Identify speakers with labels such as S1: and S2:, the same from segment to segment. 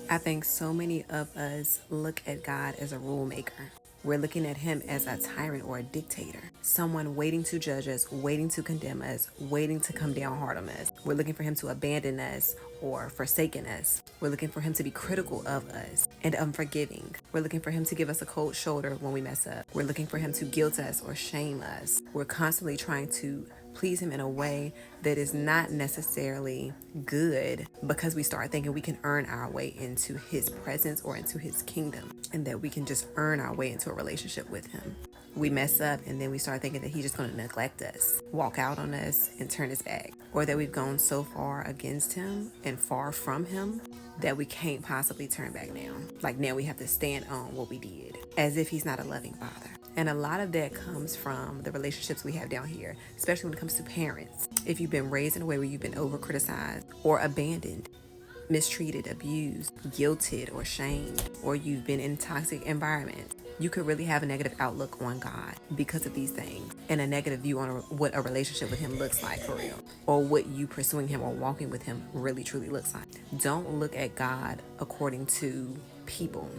S1: I think so many of us look at God as a rule maker. We're looking at him as a tyrant or a dictator, someone waiting to judge us, waiting to condemn us, waiting to come down hard on us. We're looking for him to abandon us or forsaken us. We're looking for him to be critical of us and unforgiving. We're looking for him to give us a cold shoulder when we mess up. We're looking for him to guilt us or shame us. We're constantly trying to please him in a way that is not necessarily good, because we start thinking we can earn our way into his presence or into his kingdom, and that we can just earn our way into a relationship with him. We mess up and then we start thinking that he's just going to neglect us, walk out on us, and turn his back, or that we've gone so far against him and far from him that we can't possibly turn back now. Like now we have to stand on what we did, as if he's not a loving father. And a lot of that comes from the relationships we have down here, especially when it comes to parents. If you've been raised in a way where you've been over criticized or abandoned, mistreated, abused, guilted, or shamed, or you've been in toxic environments, you could really have a negative outlook on God because of these things, and a negative view on what a relationship with him looks like for real, or what you pursuing him or walking with him really truly looks like. Don't look at God according to people,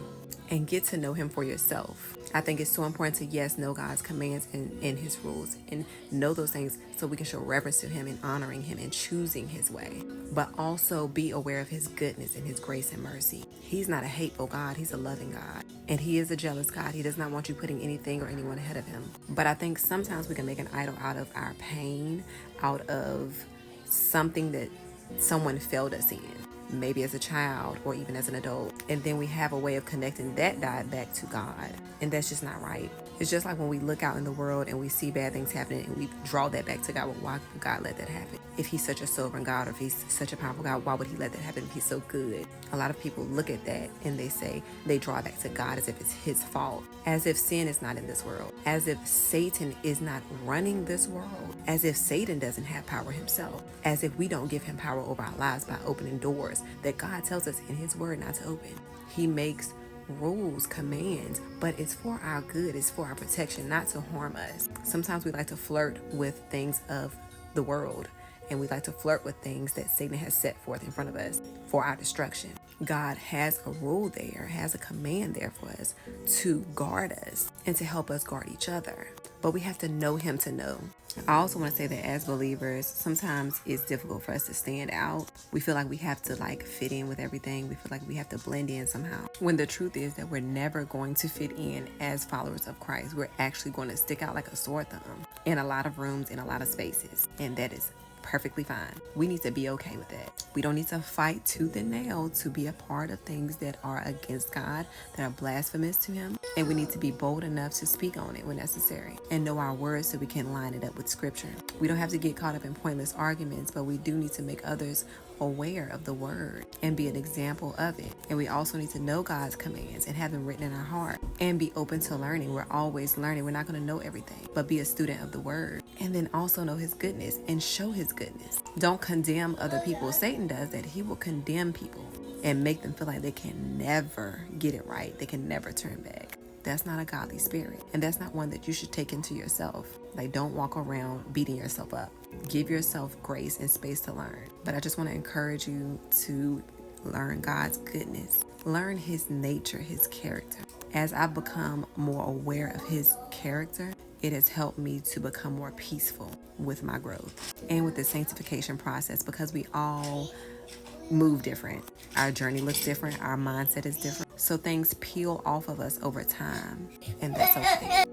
S1: and get to know him for yourself. I think it's so important to, yes, know God's commands and his rules, and know those things so we can show reverence to him and honoring him and choosing his way, but also be aware of his goodness and his grace and mercy. He's not a hateful God, he's a loving God, and he is a jealous God. He does not want you putting anything or anyone ahead of him. But I think sometimes we can make an idol out of our pain, out of something that someone failed us in, maybe as a child or even as an adult. And then we have a way of connecting that dot back to God. And that's just not right. It's just like when we look out in the world and we see bad things happening and we draw that back to God. Well, why would God let that happen? If he's such a sovereign God, or if he's such a powerful God, why would he let that happen if he's so good? A lot of people look at that and they say, they draw back to God as if it's his fault, as if sin is not in this world, as if Satan is not running this world, as if Satan doesn't have power himself, as if we don't give him power over our lives by opening doors that God tells us in his word not to open. He makes rules, commands, but it's for our good, it's for our protection, not to harm us. Sometimes we like to flirt with things of the world, and we like to flirt with things that Satan has set forth in front of us for our destruction. God has a rule there, has a command there for us to guard us and to help us guard each other. But we have to know him to know. I also want to say that as believers, sometimes it's difficult for us to stand out. We feel like we have to fit in with everything. We feel like we have to blend in somehow. When the truth is that we're never going to fit in as followers of Christ. We're actually going to stick out like a sore thumb in a lot of rooms, in a lot of spaces. And that is perfectly fine. We need to be okay with that. We don't need to fight tooth and nail to be a part of things that are against God, that are blasphemous to him. And we need to be bold enough to speak on it when necessary and know our words so we can line it up with scripture. We don't have to get caught up in pointless arguments, but we do need to make others aware of the word and be an example of it. And we also need to know God's commands and have them written in our heart and be open to learning. We're always learning. We're not going to know everything, but be a student of the word, and then also know his goodness and show his goodness. Don't condemn other people. Satan does that. He will condemn people and make them feel like they can never get it right. They can never turn back. That's not a godly spirit, and that's not one that you should take into yourself. Don't walk around beating yourself up. Give yourself grace and space to learn. But I just want to encourage you to learn God's goodness, learn his nature, his character. As I've become more aware of his character, it has helped me to become more peaceful with my growth and with the sanctification process, because we all move different. Our journey looks different. Our mindset is different. So things peel off of us over time, and that's okay.